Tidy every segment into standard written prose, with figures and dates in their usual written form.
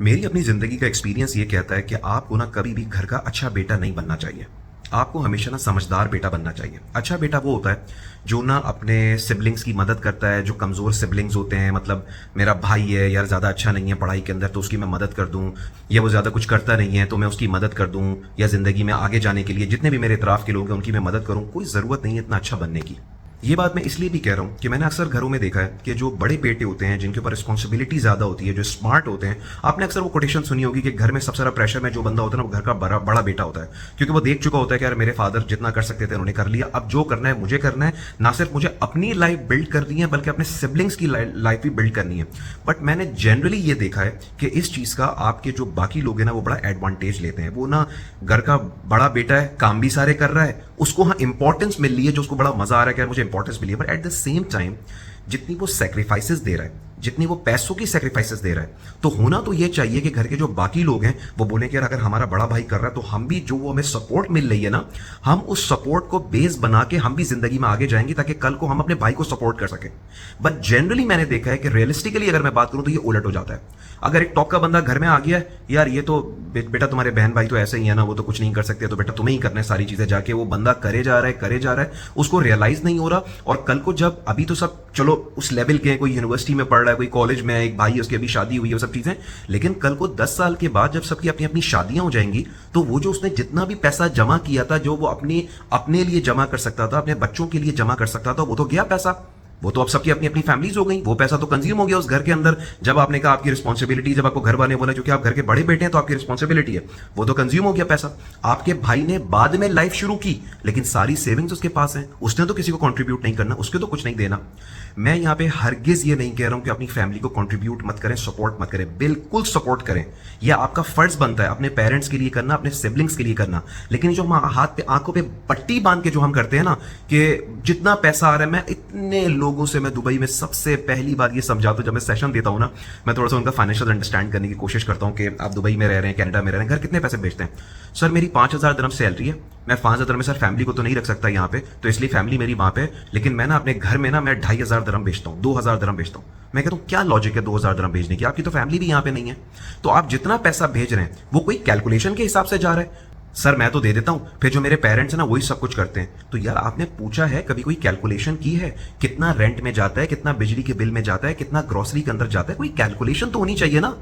मेरी अपनी ज़िंदगी का एक्सपीरियंस ये कहता है कि आपको ना कभी भी घर का अच्छा बेटा नहीं बनना चाहिए। आपको हमेशा ना समझदार बेटा बनना चाहिए। अच्छा बेटा वो होता है जो ना अपने सिबलिंग्स की मदद करता है, जो कमज़ोर सिबलिंग्स होते हैं। मतलब मेरा भाई है यार, ज़्यादा अच्छा नहीं है पढ़ाई के अंदर, तो उसकी मैं मदद कर दूँ, या वो ज़्यादा कुछ करता नहीं है तो मैं उसकी मदद कर दूँ, या ज़िंदगी में आगे जाने के लिए जितने भी मेरे इतराफ़ के लोग हैं उनकी मैं मदद करूँ। कोई ज़रूरत नहीं है इतना अच्छा बनने की। ये बात मैं इसलिए भी कह रहा हूँ कि मैंने अक्सर घरों में देखा है कि जो बड़े बेटे होते हैं, जिनके ऊपर रिस्पॉन्सिबिलिटी ज़्यादा होती है, जो स्मार्ट होते हैं, आपने अक्सर वो कोटेशन सुनी होगी कि घर में सबसे ज़्यादा प्रेशर में जो बंदा होता है ना वो घर का बड़ा बड़ा बेटा होता है। क्योंकि वो देख चुका होता है कि यार मेरे फादर जितना कर सकते थे उन्होंने कर लिया, अब जो करना है मुझे करना है। ना सिर्फ मुझे अपनी लाइफ बिल्ड करनी है बल्कि अपने सिबलिंग्स की लाइफ भी बिल्ड करनी है। बट मैंने जनरली ये देखा है कि इस चीज़ का आपके जो बाकी लोग हैं ना वो बड़ा एडवांटेज लेते हैं। वो ना घर का बड़ा बेटा है, काम भी सारे कर रहा है, उसको हाँ इंपॉर्टेंस मिल रही है, जो उसको बड़ा मजा आ रहा है कि यार मुझे इंपॉर्टेंस मिली है। But at the same time जितनी वो सेक्रीफाइसेस दे रहा है, जितनी वो पैसों की सेक्रीफाइसेस दे रहा है, तो होना तो ये चाहिए कि घर के जो बाकी लोग हैं वो बोले कि यार अगर हमारा बड़ा भाई कर रहा है तो हम भी, जो वो हमें सपोर्ट मिल रही है ना, हम उस सपोर्ट को बेस बना के हम भी जिंदगी में आगे जाएंगे ताकि कल को हम अपने भाई को सपोर्ट कर सकें। बट जनरली मैंने देखा है कि रियलिस्टिकली अगर मैं बात करूं तो ये उलट हो जाता है। अगर एक टॉप का बंदा घर में आ गया है, यार ये तो बेटा तुम्हारे बहन भाई तो ऐसे ही है ना, वो तो कुछ नहीं कर सकते, तो बेटा तुम्हें ही करना है सारी चीजें, जाके वो बंदा करे जा रहा है करे जा रहा है, उसको रियलाइज नहीं हो रहा। और कल को जब, अभी तो सब चलो उस लेवल के हैं, कोई यूनिवर्सिटी में पढ़ रहा है, कोई कॉलेज में है, एक भाई है उसकी अभी शादी हुई है, वो सब चीजें, लेकिन कल को 10 साल के बाद जब सबकी अपनी अपनी शादियां हो जाएंगी तो वो जो उसने जितना भी पैसा जमा किया था, जो वो अपने लिए जमा कर सकता था, अपने बच्चों के लिए जमा कर सकता था, वो तो गया पैसा। वो तो अब सबकी अपनी अपनी फैमिलीज हो गई, वो पैसा तो कंज्यूम हो गया उस घर के अंदर। जब आपने कहा आपकी रिस्पॉन्सिबिलिटी, जब आपको घर वाले बोला क्योंकि आप घर के बड़े बेटे हैं तो आपकी रिस्पॉन्सिबिलिटी है, वो तो कंज्यूम हो गया पैसा। आपके भाई ने बाद में लाइफ शुरू की लेकिन सारी सेविंग्स उसके पास है, उसने तो किसी को कंट्रीब्यूट नहीं करना, उसके तो कुछ नहीं देना। मैं यहाँ पे हरगिज ये नहीं कह रहा हूं कि अपनी फैमिली को कंट्रीब्यूट मत करें, सपोर्ट मत करें, बिल्कुल सपोर्ट करें। यह आपका फर्ज बनता है अपने पेरेंट्स के लिए करना, अपने सिबलिंग्स के लिए करना। लेकिन जो हम हाथ पे आंखों पे पट्टी बांध के जो हम करते हैं ना कि जितना पैसा आ रहा है, मैं इतने लोगों से मैं दुबई में सबसे पहली बार ये समझाता हूं, जब मैं सेशन देता हूं ना, मैं थोड़ा सा उनका फाइनेंशियल अंडरस्टैंड करने की कोशिश करता हूं कि आप दुबई में रह रहे हैं, कनाडा में रह रहे हैं, घर कितने पैसे भेजते हैं? सर मेरी 5,000 दिरहम सैलरी है, मैं 5,000 दिरहम में सर फैमिली को तो नहीं रख सकता यहाँ पे, तो इसलिए फैमिली मेरी वहां पे, लेकिन मैं ना अपने घर में ना मैं 2,500 दिरहम भेजता हूँ, 2,000 दिरहम भेजता हूँ। मैं कहता हूँ क्या लॉजिक है 2,000 दिरहम भेजने की, आपकी तो फैमिली भी यहाँ पे नहीं है, तो आप जितना पैसा भेज रहे हैं वो कोई कैलकुलेशन के हिसाब से जा रहा है। सर मैं तो दे देता हूं, फिर जो मेरे पेरेंट्स हैं ना वही सब कुछ करते हैं। तो यार आपने पूछा है, कभी कोई कैलकुलेशन की है कितना रेंट में जाता है, कितना बिजली के बिल में जाता है, कितना ग्रोसरी के अंदर जाता है? कोई कैलकुलेशन तो होनी चाहिए ना।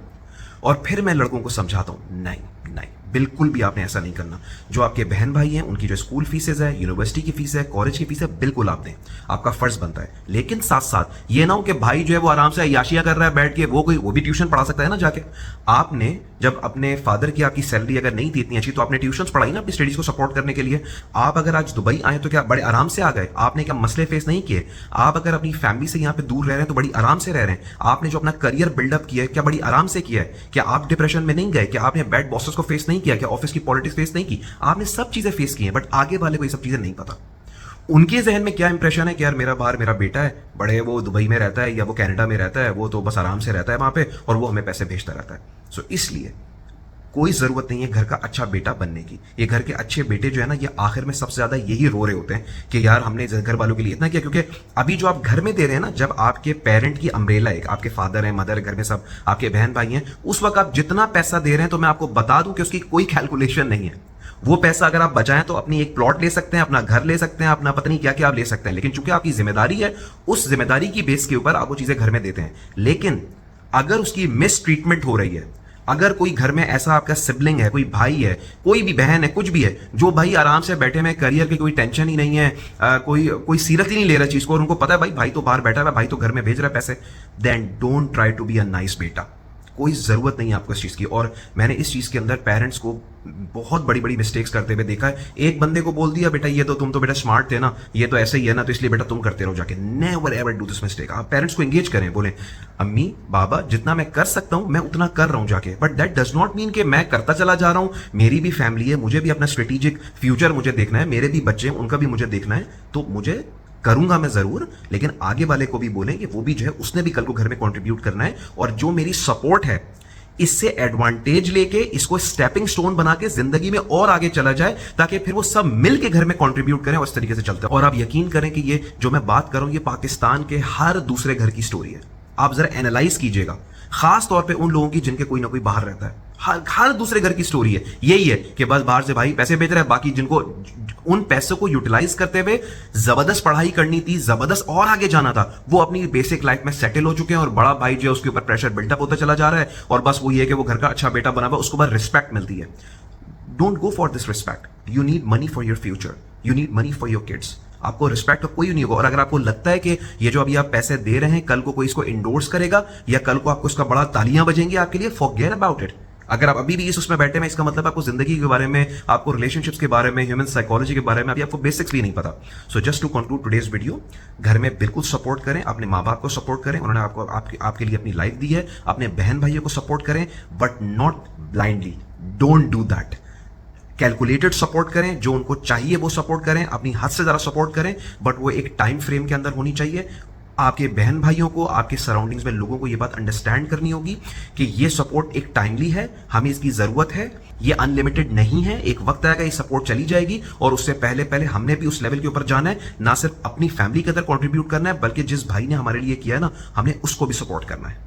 और फिर मैं लड़कों को समझाता हूं, नहीं नहीं, बिल्कुल भी आपने ऐसा नहीं करना। जो आपके बहन भाई हैं उनकी जो स्कूल फीसेज है, यूनिवर्सिटी की फीस है, कॉलेज की फीस है, बिल्कुल आप दें, आपका फर्ज बनता है। लेकिन साथ साथ ये ना हो कि भाई जो है वो आराम से अय्याशियां कर रहा है बैठ के, वो भी ट्यूशन पढ़ा सकता है ना जाके। आपने जब अपने फादर की आपकी सैलरी अगर नहीं थी इतनी अच्छी तो आपने ट्यूशन पढ़ाई ना अपनी स्टडीज को सपोर्ट करने के लिए। आप अगर आज दुबई आए तो क्या बड़े आराम से आ गए? आपने क्या मसले फेस नहीं किए? आप अगर अपनी फैमिली से यहाँ पे दूर रह रहे हैं तो बड़ी आराम से रह रहे हैं। आपने जो अपना करियर बिल्डअप किया है क्या बड़ी आराम से किया है? क्या आप डिप्रेशन में नहीं गए? क्या आपने बैड बॉसेस को फेस नहीं किया? क्या ऑफिस की पॉलिटिक्स फेस नहीं की? आपने सब चीजें फेस की हैं। बट आगे वाले को ये सब चीजें नहीं पता। उनके जहन में क्या इंप्रेशन है कि यार मेरा बाहर मेरा बेटा है, बड़े वो दुबई में रहता है या वो कनाडा में रहता है, वो तो बस आराम से रहता है वहां पे और वो हमें पैसे भेजता रहता है। सो इसलिए कोई जरूरत नहीं है घर का अच्छा बेटा बनने की। ये घर के अच्छे बेटे जो है ना, ये आखिर में सबसे ज्यादा यही रो रहे होते हैं कि यार हमने घर वालों के लिए इतना किया। क्योंकि अभी जो आप घर में दे रहे हैं ना, जब आपके पेरेंट की अम्ब्रेला है, आपके फादर है, मदर, घर में सब आपके बहन भाई हैं, उस वक्त आप जितना पैसा दे रहे हैं तो मैं आपको बता दूं कि उसकी कोई कैलकुलेशन नहीं है। वो पैसा अगर आप बचाएं तो अपनी एक प्लॉट ले सकते हैं, अपना घर ले सकते हैं, अपना पत्नी क्या क्या आप ले सकते हैं। लेकिन चूंकि आपकी जिम्मेदारी है, उस जिम्मेदारी की बेस के ऊपर आप वो चीजें घर में देते हैं। लेकिन अगर उसकी मिस ट्रीटमेंट हो रही है, अगर कोई घर में ऐसा आपका सिबलिंग है, कोई भाई है, कोई भी बहन है, कुछ भी है, जो भाई आराम से बैठे में करियर की कोई टेंशन ही नहीं है, कोई सीरियस ही नहीं ले रहा चीज को, और उनको पता है भाई तो बाहर बैठा है, भाई तो घर में भेज रहा है पैसे, then don't try to be a nice बेटा। कोई जरूरत नहीं है आपको इस चीज की। और मैंने इस चीज के अंदर पेरेंट्स को बहुत बड़ी बड़ी मिस्टेक्स करते हुए देखा है। एक बंदे को बोल दिया बेटा ये तो तुम तो बेटा स्मार्ट थे ना, ये तो ऐसे ही है ना, तो इसलिए बेटा तुम करते रहो जाके। Never ever do this mistake. आप पेरेंट्स को एंगेज करें, बोले अम्मी बाबा जितना मैं कर सकता हूं मैं उतना कर रहा हूं जाके, but that does not mean कि मैं करता चला जा रहा हूं। मेरी भी फैमिली है, मुझे भी अपना स्ट्रेटेजिक फ्यूचर मुझे देखना है, मेरे भी बच्चे हैं उनका भी मुझे देखना है, तो मुझे करूंगा मैं जरूर। लेकिन आगे वाले को भी बोलें कि वो भी जो है उसने भी कल को घर में कंट्रीब्यूट करना है, और जो मेरी सपोर्ट है इससे एडवांटेज लेके इसको स्टेपिंग स्टोन बना के जिंदगी में और आगे चला जाए, ताकि फिर वो सब मिल के घर में कंट्रीब्यूट करें और इस तरीके से चलते हैं। और आप यकीन करें कि ये जो मैं बात कर रहा हूं ये पाकिस्तान के हर दूसरे घर की स्टोरी है। आप जरा एनालाइज कीजिएगा खास तौर पे उन लोगों की जिनके कोई ना कोई बाहर रहता है। हर दूसरे घर की स्टोरी है, यही है कि बस बाहर से भाई पैसे भेज रहे हैं, बाकी जिनको उन पैसों को यूटिलाइज करते हुए जबरदस्त पढ़ाई करनी थी, जबरदस्त और आगे जाना था, वो अपनी बेसिक लाइफ में सेटल हो चुके हैं और बड़ा भाई जो है उसके ऊपर प्रेशर बिल्डअप होता चला जा रहा है और बस वो ये है कि वो घर का अच्छा बेटा बना हुआ, उसको बस रिस्पेक्ट मिलती है। Don't go for this respect, you need money for your future, you need money for your kids. आपको रिस्पेक्ट तो कोई नहीं होगा, और अगर आपको लगता है कि ये जो अभी आप पैसे दे रहे हैं कल को कोई इसको इंडोर्स करेगा या कल को आपको इसका बड़ा तालियां बजेंगी आपके लिए, फॉरगेट अबाउट इट। अगर आप अभी भी इस उसमें बैठे हैं, इसका मतलब आपको जिंदगी के बारे में, आपको रिलेशनशिप्स के बारे में, ह्यूमन साइकोलॉजी के बारे में अभी आपको बेसिक्स भी नहीं पता। So just to conclude today's video, घर में बिल्कुल सपोर्ट करें, अपने माँ बाप को सपोर्ट करें, उन्होंने आपको आपके लिए अपनी लाइफ दी है, अपने बहन भाइयों को सपोर्ट करें, but not blindly, don't do that. Calculated support करें, जो उनको चाहिए वो सपोर्ट करें, अपनी हद से ज़्यादा सपोर्ट करें, बट वो एक टाइम फ्रेम के अंदर होनी चाहिए। आपके बहन भाइयों को, आपके सराउंडिंग्स में लोगों को ये बात अंडरस्टैंड करनी होगी कि ये सपोर्ट एक टाइमली है, हमें इसकी ज़रूरत है, ये अनलिमिटेड नहीं है, एक वक्त आएगा ये सपोर्ट चली जाएगी और उससे पहले पहले हमने भी उस लेवल के ऊपर जाना है, ना सिर्फ अपनी फैमिली के अंदर कॉन्ट्रीब्यूट करना है, बल्कि जिस भाई ने हमारे लिए किया है ना, हमने उसको भी सपोर्ट करना है।